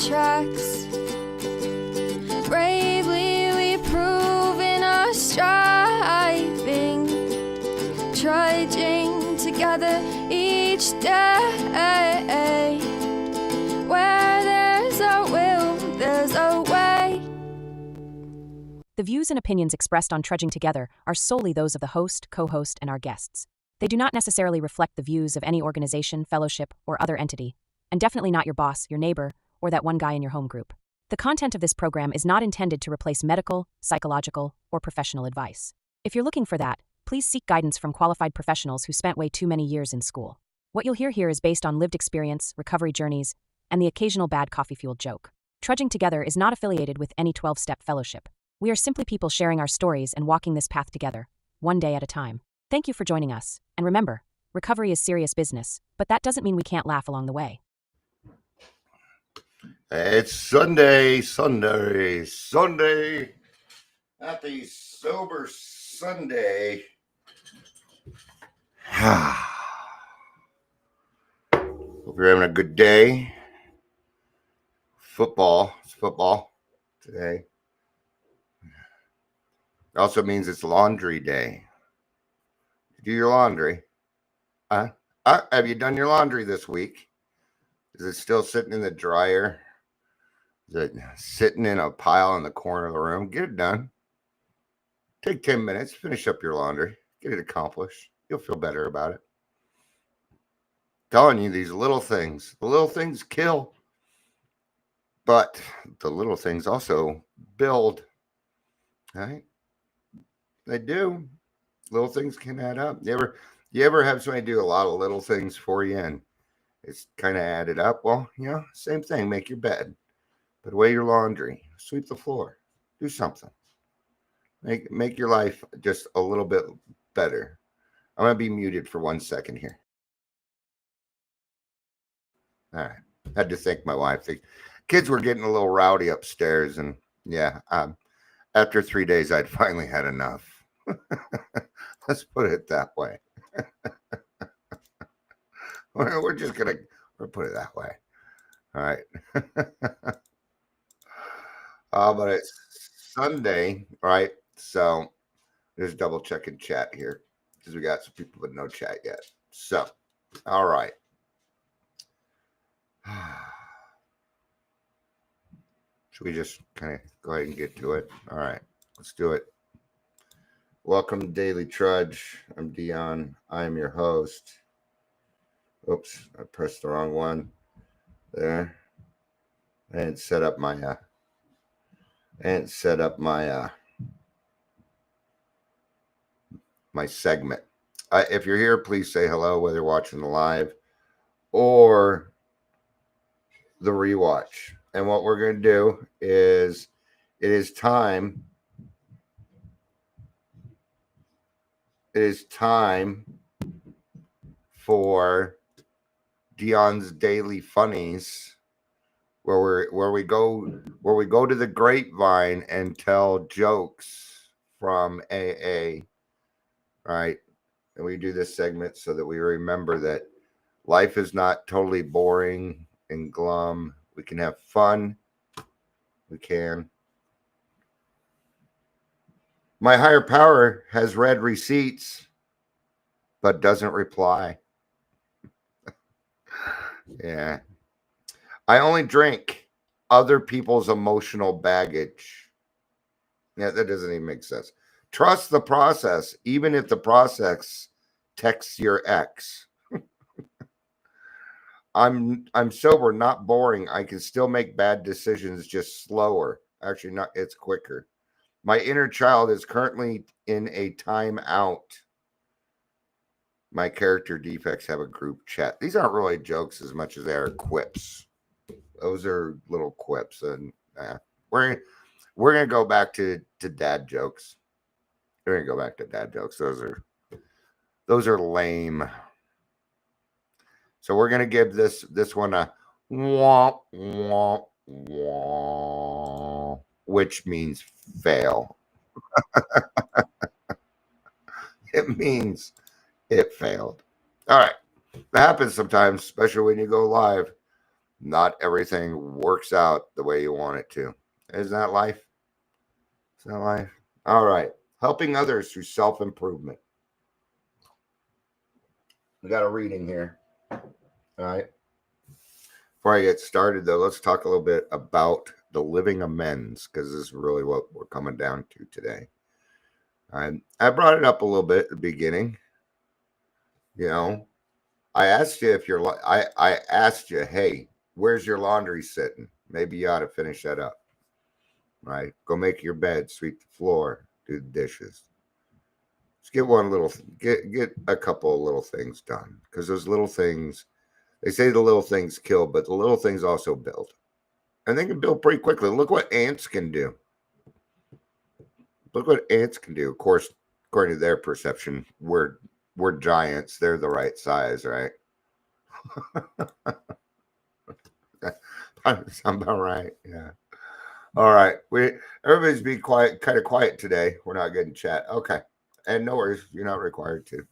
tracks. Bravely we prove in our striving, trudging together each day. Where there's a will, there's a way. The views and opinions expressed on Trudging Together are solely those of the host, co-host, and our guests. They do not necessarily reflect the views of any organization, fellowship, or other entity, and definitely not your boss, your neighbor, or that one guy in your home group. The content of this program is not intended to replace medical, psychological, or professional advice. If you're looking for that, please seek guidance from qualified professionals who spent way too many years in school. What you'll hear here is based on lived experience, recovery journeys, and the occasional bad coffee-fueled joke. Trudging Together is not affiliated with any 12-step fellowship. We are simply people sharing our stories and walking this path together, one day at a time. Thank you for joining us, and remember, recovery is serious business, but that doesn't mean we can't laugh along the way. It's Sunday. Happy Sober Sunday. Hope you're having a good day. It's football today. It also means it's laundry day. Do your laundry. Have you done your laundry this week? Is it still sitting in the dryer? Is it sitting in a pile in the corner of the room? Get it done. Take 10 minutes, finish up your laundry, get it accomplished. You'll feel better about it. Telling you, these little things, the little things kill, but the little things also build. Right? They do. Little things can add up. You ever have somebody do a lot of little things for you and it's kind of added up? Well, same thing. Make your bed, put away your laundry, sweep the floor, do something. Make your life just a little bit better. I'm going to be muted for 1 second here. All right. Had to thank my wife. The kids were getting a little rowdy upstairs, and after 3 days, I'd finally had enough. Let's put it that way. We're just going to put it that way. All right. But it's Sunday, right? So just double checking chat here because we got some people with no chat yet. So, all right. Should we just kind of go ahead and get to it? All right, let's do it. Welcome to Daily Trudge. I'm Dion. I am your host. Oops, I pressed the wrong one there. I didn't set up my my segment. If you're here, please say hello, whether you're watching the live or the rewatch. And what we're going to do is it is time for Dion's Daily Funnies, where we go to the grapevine and tell jokes from AA, right? And we do this segment so that we remember that life is not totally boring and glum. We can have fun. We can. My higher power has read receipts, but doesn't reply. Yeah. I only drink other people's emotional baggage. Yeah, that doesn't even make sense. Trust the process, even if the process texts your ex. I'm sober, not boring. I can still make bad decisions, just slower. Actually, not. It's quicker. My inner child is currently in a timeout. My character defects have a group chat. These aren't really jokes as much as they are quips. Those are little quips, and we're gonna go back to dad jokes. We're gonna go back to dad jokes. Those are lame. So we're gonna give this one a womp womp womp, which means fail. It means it failed. All right. That happens sometimes, especially when you go live. Not everything works out the way you want it to. Isn't that life? Isn't that life? All right. Helping others through self-improvement. We got a reading here. All right. Before I get started, though, let's talk a little bit about the living amends, because this is really what we're coming down to today. I brought it up a little bit at the beginning. You know, I asked you if you're. I asked you, hey, where's your laundry sitting? Maybe you ought to finish that up. Right? Go make your bed, sweep the floor, do the dishes. Just get a couple of little things done, because those little things. They say the little things kill, but the little things also build. And they can build pretty quickly. Look what ants can do. Look what ants can do. Of course, according to their perception, we're giants. They're the right size, right? Sound about right. Yeah. All right. Everybody's being kind of quiet today. We're not getting chat. Okay. And no worries. You're not required to.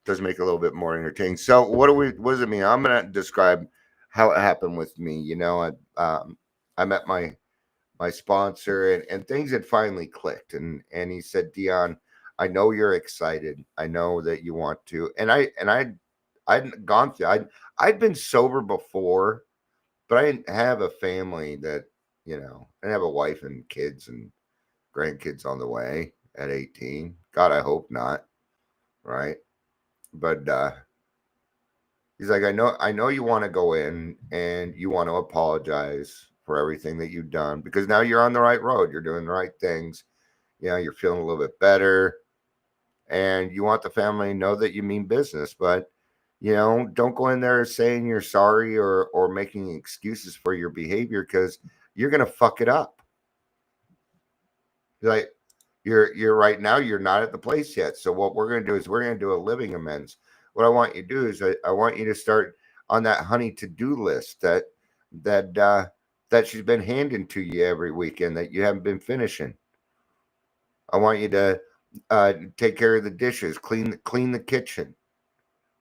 Does make it a little bit more entertaining. So what does it mean? I'm gonna describe how it happened with me. I met my sponsor, and things had finally clicked, and he said, Dion, I know you're excited. I know that you want to. I'd gone through I'd been sober before, but I didn't have a family that, I didn't have a wife and kids and grandkids on the way at 18. God, I hope not. Right. But he's like, I know you want to go in and you want to apologize for everything that you've done, because now you're on the right road. You're doing the right things. You're feeling a little bit better, and you want the family to know that you mean business. But don't go in there saying you're sorry or making excuses for your behavior, because you're gonna fuck it up. Like, you're right now, you're not at the place yet. So what we're gonna do is we're gonna do a living amends. What I want you to do is I want you to start on that honey to-do list that she's been handing to you every weekend that you haven't been finishing. I want you to take care of the dishes, clean the kitchen,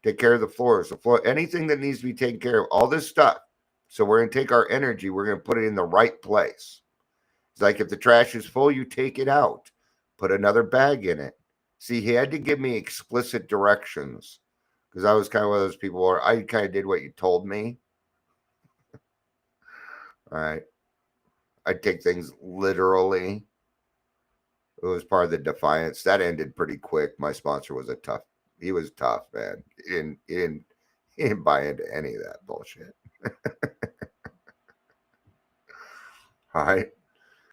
take care of the floors, anything that needs to be taken care of, all this stuff. So we're going to take our energy, we're going to put it in the right place. It's like, if the trash is full, you take it out, put another bag in it. See, he had to give me explicit directions, because I was kind of one of those people where I kind of did what you told me. All right. I take things literally. It was part of the defiance. That ended pretty quick. My sponsor was he was tough, man. He didn't buy into any of that bullshit. All right.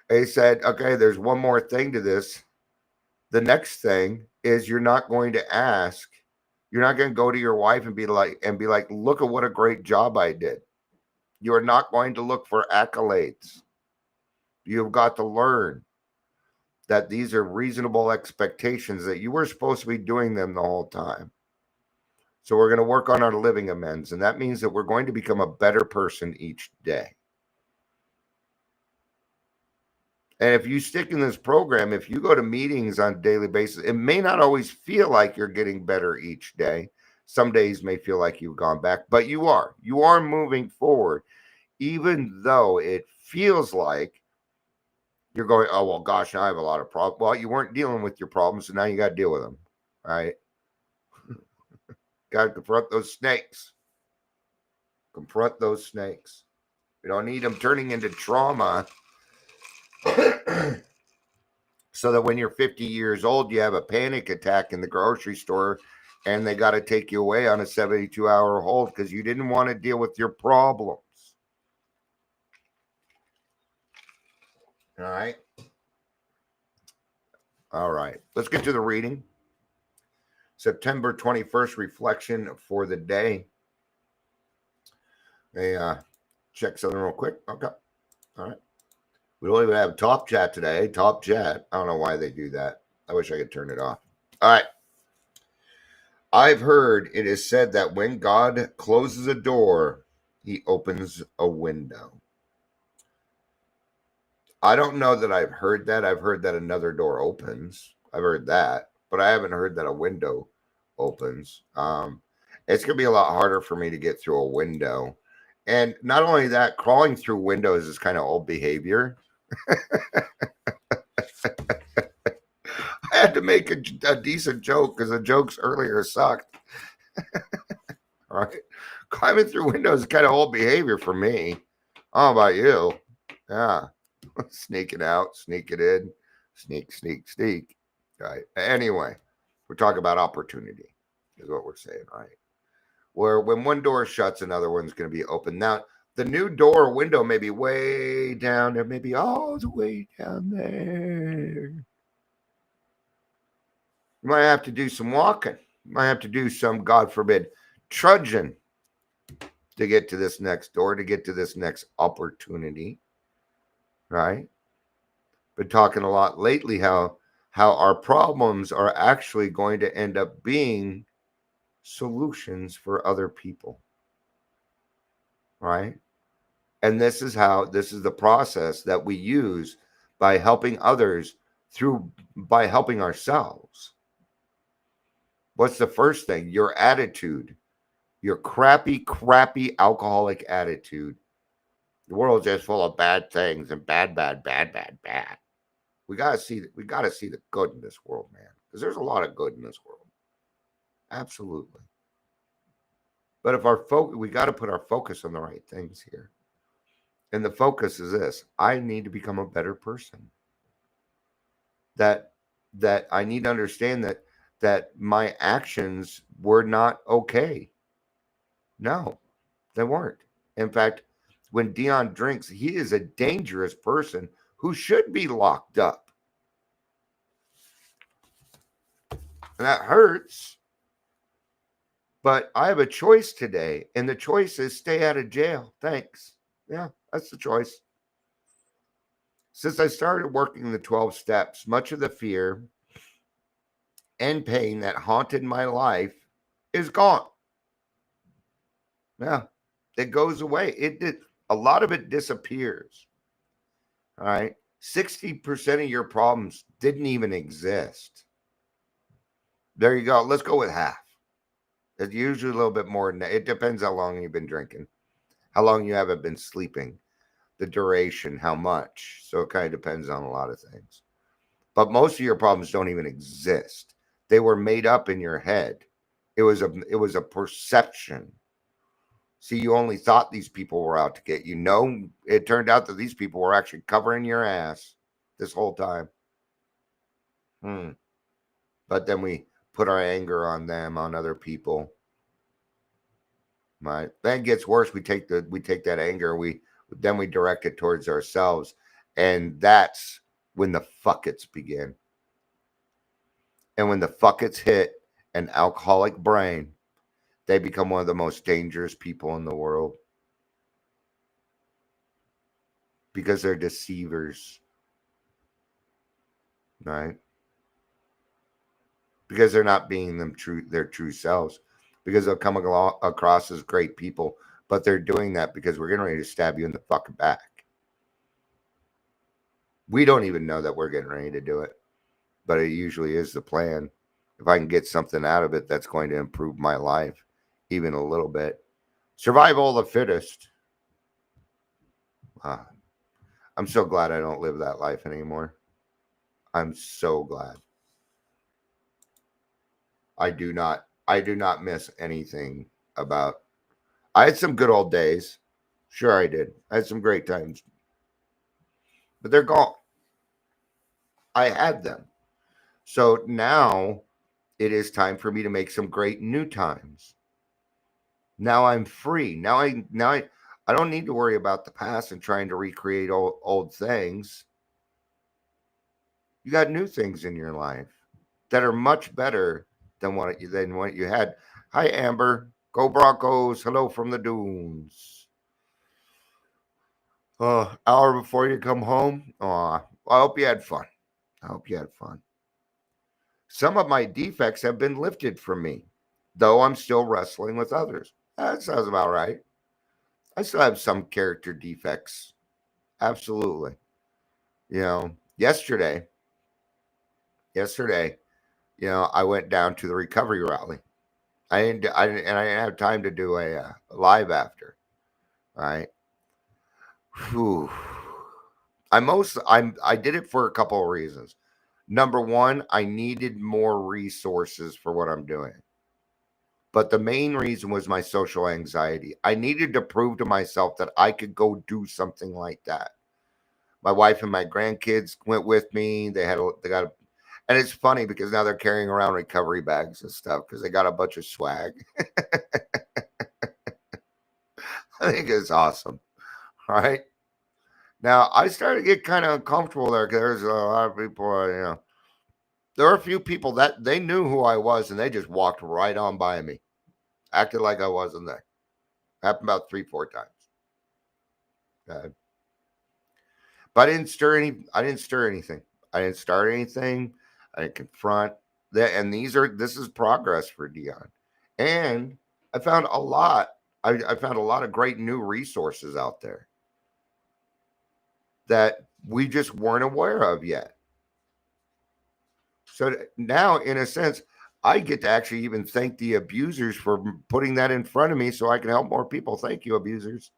He said, okay, there's one more thing to this. The next thing is, you're not going to go to your wife and be like, look at what a great job I did. You are not going to look for accolades. You've got to learn that these are reasonable expectations, that you were supposed to be doing them the whole time. So we're going to work on our living amends, and that means that we're going to become a better person each day. And if you stick in this program, if you go to meetings on a daily basis, it may not always feel like you're getting better each day. Some days may feel like you've gone back, but you are moving forward, even though it feels like you're going, oh, well, gosh, now I have a lot of problems. Well, you weren't dealing with your problems, so now you got to deal with them, right? Got to confront those snakes. Confront those snakes. We don't need them turning into trauma so that when you're 50 years old, you have a panic attack in the grocery store and they got to take you away on a 72-hour hold because you didn't want to deal with your problems. All right. All right. Let's get to the reading. September 21st reflection for the day. Hey, check something real quick. Okay. All right. We don't even have top chat today. Top chat. I don't know why they do that. I wish I could turn it off. All right. I've heard it is said that when God closes a door, he opens a window. I don't know that I've heard that. I've heard that another door opens. I've heard that, but I haven't heard that a window opens. It's going to be a lot harder for me to get through a window And not only that, crawling through windows is kind of old behavior. I had to make a decent joke because the jokes earlier sucked. All right. Climbing through windows is kind of old behavior for me. How about you? Yeah. Sneaking out, sneaking in, sneak. Right. Anyway, we're talking about opportunity, is what we're saying, right? Where when one door shuts, another one's going to be open. Now, the new door or window may be way down there, maybe all the way down there. You might have to do some walking. You might have to do some, God forbid, trudging to get to this next door, to get to this next opportunity, right? Been talking a lot lately how our problems are actually going to end up being solutions for other people, right? And this is the process that we use by helping others by helping ourselves. What's the first thing? Your attitude, your crappy alcoholic attitude. The world's just full of bad things and bad. We gotta see the good in this world, man. Because there's a lot of good in this world. Absolutely. But if we got to put our focus on the right things here. And the focus is this: I need to become a better person. That I need to understand that my actions were not okay. No, they weren't. In fact, when Dion drinks, he is a dangerous person who should be locked up. And that hurts. But I have a choice today, and the choice is stay out of jail. Thanks. Yeah, that's the choice. Since I started working the 12 steps, much of the fear and pain that haunted my life is gone. Yeah, it goes away. A lot of it disappears. All right. 60% of your problems didn't even exist. There you go. Let's go with half. It's usually a little bit more than that. It depends how long you've been drinking, how long you haven't been sleeping, the duration, how much. So it kind of depends on a lot of things. But most of your problems don't even exist. They were made up in your head. It was a perception. See, you only thought these people were out to get you. No, it turned out that these people were actually covering your ass this whole time. But then we put our anger on them, on other people. Right? Then it gets worse. We take that anger, we direct it towards ourselves, and that's when the fuckets begin. And when the fuckets hit an alcoholic brain, they become one of the most dangerous people in the world because they're deceivers, right? Because they're not being their true selves, because they'll come across as great people, but they're doing that because we're getting ready to stab you in the fucking back. We don't even know that we're getting ready to do it, but it usually is the plan. If I can get something out of it that's going to improve my life even a little bit. Survival of the fittest. I'm so glad I don't live that life anymore. I'm so glad. I do not miss anything about. I had some good old days. Sure I did. I had some great times. But they're gone. I had them. So now it is time for me to make some great new times. Now I'm free. Now I don't need to worry about the past and trying to recreate old things. You got new things in your life that are much better than what you had. Hi, Amber. Go Broncos. Hello from the dunes. Hour before you come home. I hope you had fun. Some of my defects have been lifted from me, though I'm still wrestling with others. That sounds about right. I still have some character defects. Absolutely. Yesterday, I went down to the recovery rally. I didn't have time to do a live after. right? Whew. I did it for a couple of reasons. Number one, I needed more resources for what I'm doing. But the main reason was my social anxiety. I needed to prove to myself that I could go do something like that. My wife and my grandkids went with me. They got a, and it's funny because now they're carrying around recovery bags and stuff because they got a bunch of swag. I think it's awesome. All right. Now I started to get kind of uncomfortable there because there's a lot of people, there were a few people that they knew who I was and they just walked right on by me, acted like I wasn't there. Happened about 3, 4 times. But I didn't stir anything. I didn't start anything. I didn't confront that. And this is progress for Dion. And I found a lot. I found a lot of great new resources out there that we just weren't aware of yet. So now, in a sense, I get to actually even thank the abusers for putting that in front of me so I can help more people. Thank you, abusers.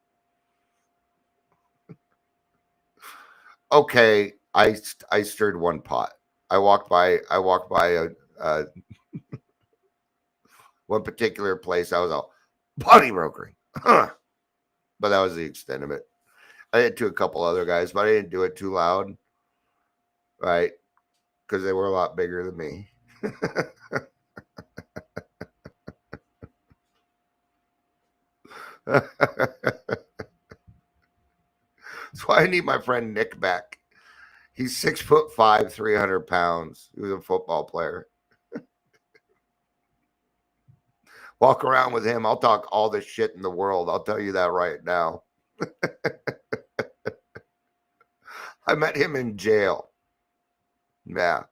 Okay, I stirred one pot. I walked by a one particular place. I was all body brokering, but that was the extent of it. I did to a couple other guys, but I didn't do it too loud, right? Because they were a lot bigger than me. That's why I need my friend Nick back. He's 6'5", 300 pounds. He was a football player. Walk around with him. I'll talk all the shit in the world. I'll tell you that right now. I met him in jail. Yeah.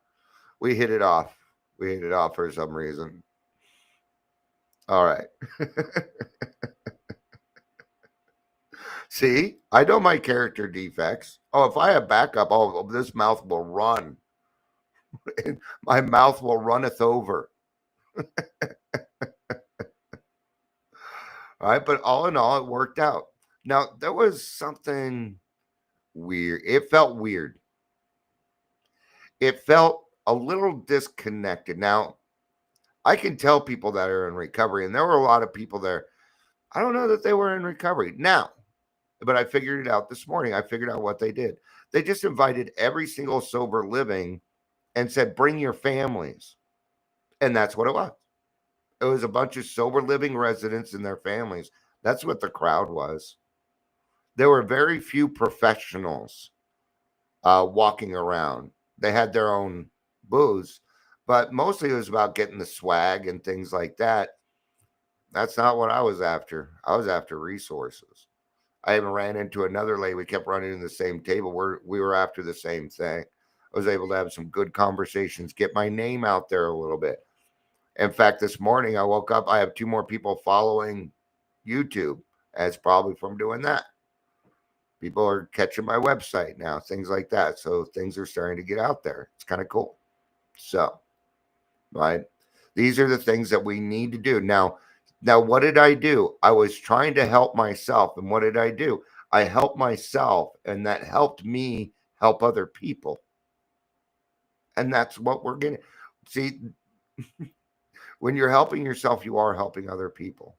We hit it off. We hit it off for some reason. All right. See, I know my character defects. Oh, if I have backup, oh, this mouth will run. My mouth will runneth over. All right, but all in all, it worked out. Now, there was something weird. It felt weird. It felt a little disconnected. Now, I can tell people that are in recovery, and there were a lot of people there. I don't know that they were in recovery now, but I figured it out this morning. I figured out what they did. They just invited every single sober living and said, bring your families. And that's what it was. It was a bunch of sober living residents and their families. That's what the crowd was. There were very few professionals walking around. They had their own booze, but mostly it was about getting the swag and things like that. That's not what I was after. I was after resources. I even ran into another lady. We kept running in the same table. We were after the same thing. I was able to have some good conversations, get my name out there a little bit. In fact, this morning I woke up. I have 2 more people following YouTube. That's probably from doing that. People are catching my website now, things like that. So things are starting to get out there. It's kind of cool. So, right. These are the things that we need to do. Now, what did I do? I was trying to help myself. And what did I do? I helped myself, and that helped me help other people. And that's what we're going to see. When you're helping yourself, you are helping other people.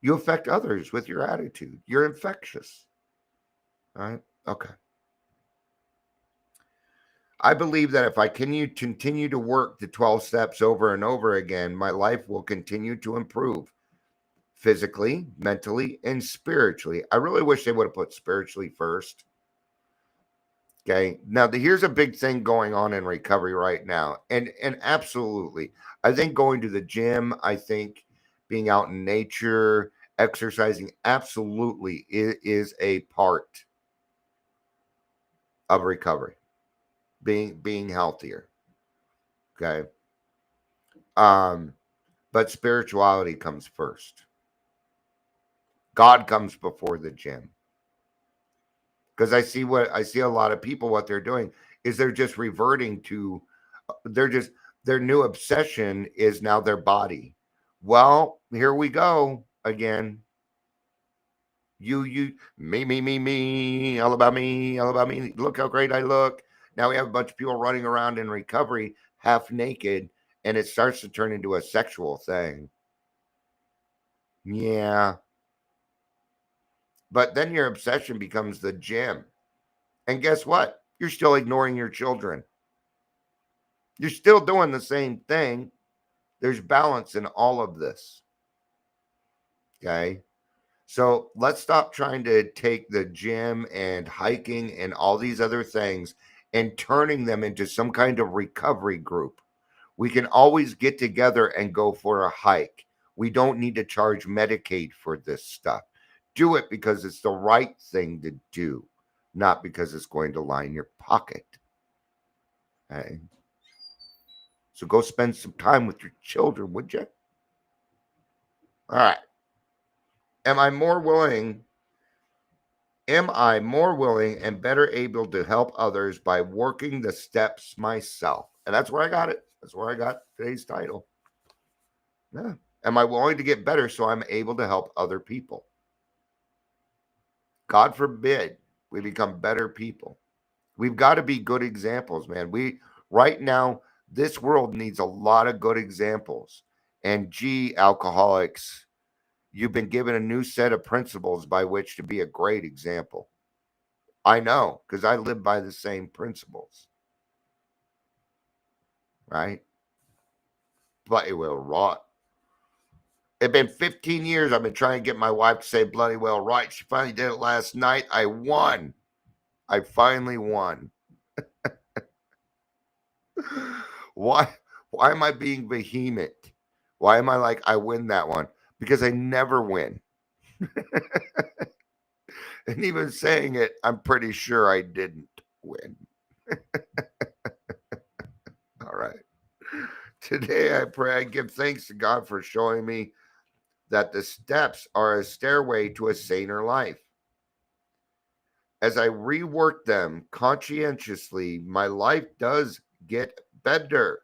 You affect others with your attitude. You're infectious. All right? Okay. I believe that if I continue to work the 12 steps over and over again, my life will continue to improve physically, mentally, and spiritually. I really wish they would have put spiritually first. Okay. Now, here's a big thing going on in recovery right now. And absolutely, I think going to the gym, I think being out in nature, exercising, absolutely is a part of recovery, being healthier. Okay. But spirituality comes first. God comes before the gym. Because I see a lot of people, what they're doing is they're just reverting to their new obsession is now their body. Well, here we go again. me, all about me, all about me. Look how great I look. Now we have a bunch of people running around in recovery, half naked, and it starts to turn into a sexual thing. Yeah. But then your obsession becomes the gym. And guess what? You're still ignoring your children. You're still doing the same thing. There's balance in all of this. Okay. So let's stop trying to take the gym and hiking and all these other things and turning them into some kind of recovery group. We can always get together and go for a hike. We don't need to charge Medicaid for this stuff. Do it because it's the right thing to do, not because it's going to line your pocket. Okay. So go spend some time with your children, would you? All right. Am I more willing and better able to help others by working the steps myself? And that's where I got it. That's where I got today's title. Yeah. Am I willing to get better so I'm able to help other people? God forbid we become better people. We've got to be good examples, man. Right now, this world needs a lot of good examples. And gee, alcoholics, you've been given a new set of principles by which to be a great example. I know, because I live by the same principles. Right? Bloody well rot. It's been 15 years I've been trying to get my wife to say bloody well right. She finally did it last night. I won. I finally won. Why am I being vehement? Why am I like I win that one? Because I never win. And even saying it, I'm pretty sure I didn't win. All right. Today I pray I give thanks to God for showing me that the steps are a stairway to a saner life. As I rework them conscientiously, my life does get better,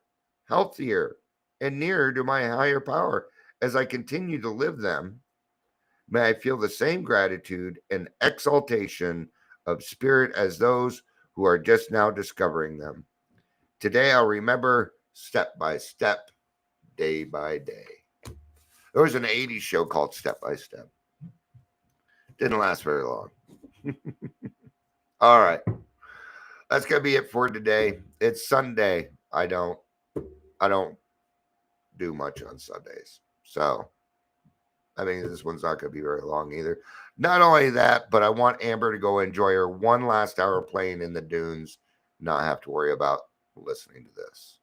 healthier, and nearer to my higher power. As I continue to live them, may I feel the same gratitude and exaltation of spirit as those who are just now discovering them. Today I'll remember step by step, day by day. There was an 80s show called Step by Step. Didn't last very long. All right. That's going to be it for today. It's Sunday. I don't do much on Sundays. So, I mean, this one's not going to be very long either. Not only that, but I want Amber to go enjoy her one last hour playing in the dunes, not have to worry about listening to this.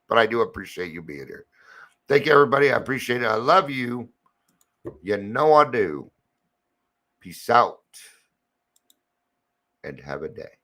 But I do appreciate you being here. Thank you, everybody. I appreciate it. I love you. You know I do. Peace out and have a day.